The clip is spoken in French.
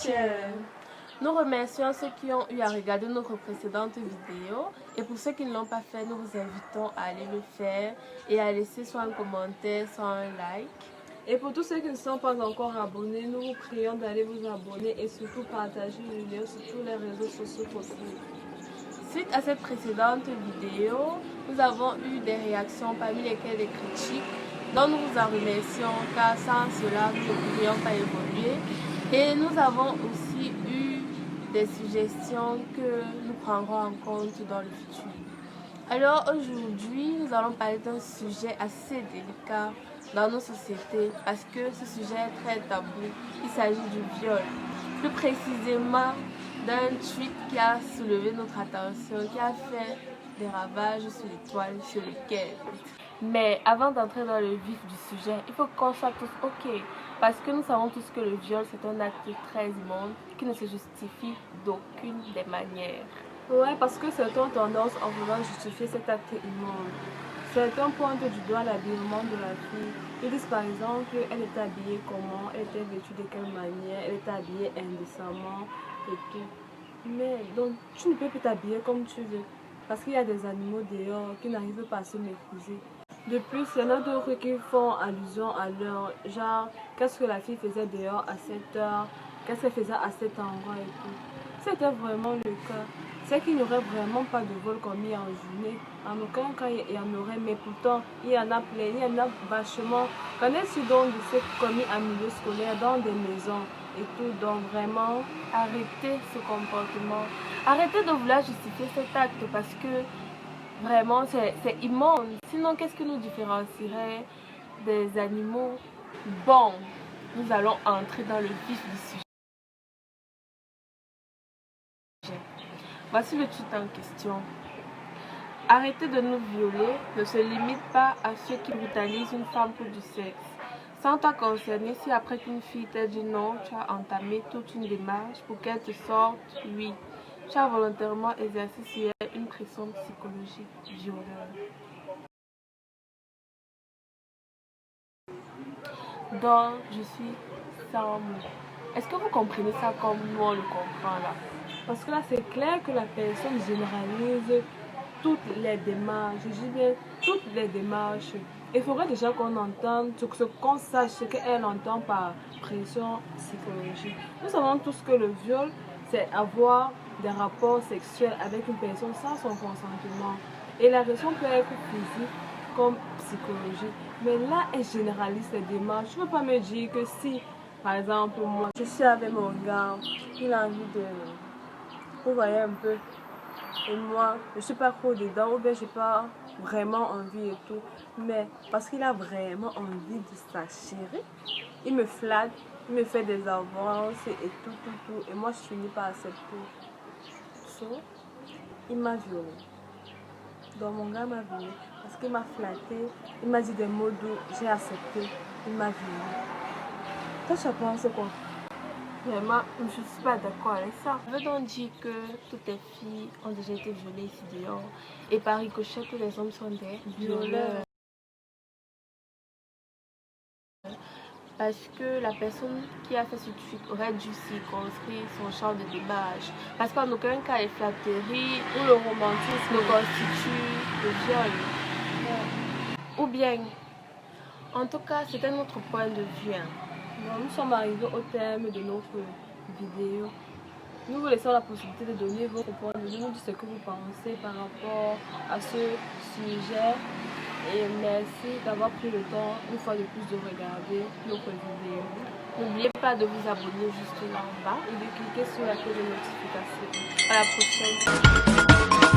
prochaine. Nous remercions ceux qui ont eu à regarder notre précédente vidéo. Et pour ceux qui ne l'ont pas fait, nous vous invitons à aller le faire et à laisser soit un commentaire, soit un like. Et pour tous ceux qui ne sont pas encore abonnés, nous vous prions d'aller vous abonner et surtout partager les vidéos sur tous les réseaux sociaux possibles. Suite à cette précédente vidéo, nous avons eu des réactions parmi lesquelles des critiques dont nous vous en remercions car sans cela nous ne pourrions pas évoluer. Et nous avons aussi eu des suggestions que nous prendrons en compte dans le futur. Alors aujourd'hui, nous allons parler d'un sujet assez délicat dans nos sociétés parce que ce sujet est très tabou. Il s'agit du viol. Plus précisément d'un tweet qui a soulevé notre attention, qui a fait des ravages sur les toiles, sur lesquelles. Mais avant d'entrer dans le vif du sujet, il faut qu'on soit tous OK. Parce que nous savons tous que le viol, c'est un acte très immonde qui ne se justifie d'aucune des manières. Ouais, parce que certains ont tendance en voulant justifier cet acte immonde. Certains pointent du doigt l'habillement de la fille. Ils disent par exemple elle était habillée comment, elle était vêtue de quelle manière, elle était habillée indécemment et tout. Mais donc tu ne peux plus t'habiller comme tu veux. Parce qu'il y a des animaux dehors qui n'arrivent pas à se maîtriser. De plus, il y en a d'autres qui font allusion à l'heure, genre qu'est-ce que la fille faisait dehors à cette heure, qu'est-ce qu'elle faisait à cet endroit et tout. C'était vraiment le cas. C'est qu'il n'y aurait vraiment pas de vol commis en journée. En aucun cas, il y en aurait, mais pourtant, il y en a plein, il y en a vachement. Qu'en est-ce donc de ce commis en milieu scolaire, dans des maisons et tout, donc vraiment, arrêtez ce comportement. Arrêtez de vouloir justifier cet acte parce que vraiment, c'est immonde. Sinon, qu'est-ce que nous différencierait des animaux? Bon, nous allons entrer dans le vif du sujet. Voici le tweet en question. Arrêtez de nous violer ne se limite pas à ceux qui brutalisent une femme pour du sexe. Sans toi concerné, si après qu'une fille t'a dit non, tu as entamé toute une démarche pour qu'elle te sorte oui. Tu as volontairement exercé sur elle une pression psychologique violente. Donc, je suis sans mots. Est-ce que vous comprenez ça comme nous on le comprend là? Parce que là, c'est clair que la personne généralise toutes les démarches. Je dis bien toutes les démarches. Il faudrait déjà qu'on entende, qu'on sache ce qu'elle entend par pression psychologique. Nous savons tous que le viol, c'est avoir des rapports sexuels avec une personne sans son consentement. Et la raison peut être physique comme psychologique. Mais là, elle généralise les démarches. Tu ne peux pas me dire que si, par exemple, moi, je suis avec mon gars, il a envie de... Vous voyez un peu. Et moi, je ne suis pas trop dedans, ou bien je n'ai pas vraiment envie et tout. Mais parce qu'il a vraiment envie de sa chérie, il me flatte, il me fait des avances et tout. Et moi, je finis par accepter. So, il m'a violée. Donc mon gars m'a violée parce qu'il m'a flatté, il m'a dit des mots doux, j'ai accepté, il m'a violée. Toi, tu penses quoi? Vraiment, je ne suis pas d'accord avec ça. Je veux donc dire que toutes les filles ont déjà été violées ici dehors. Et par ricochet, que les hommes sont des violeurs. Parce que la personne qui a fait ce tweet aurait dû circonscrire son champ de démarche. Parce qu'en aucun cas, les flatteries ou le romantisme constituent le viol. Ou bien, en tout cas, c'est un autre point de vue. Nous sommes arrivés au terme de notre vidéo. Nous vous laissons la possibilité de donner votre point de vue, nous dire ce que vous pensez par rapport à ce sujet. Et merci d'avoir pris le temps, une fois de plus, de regarder notre vidéo. N'oubliez pas de vous abonner juste là en bas et de cliquer sur la cloche de notification. À la prochaine.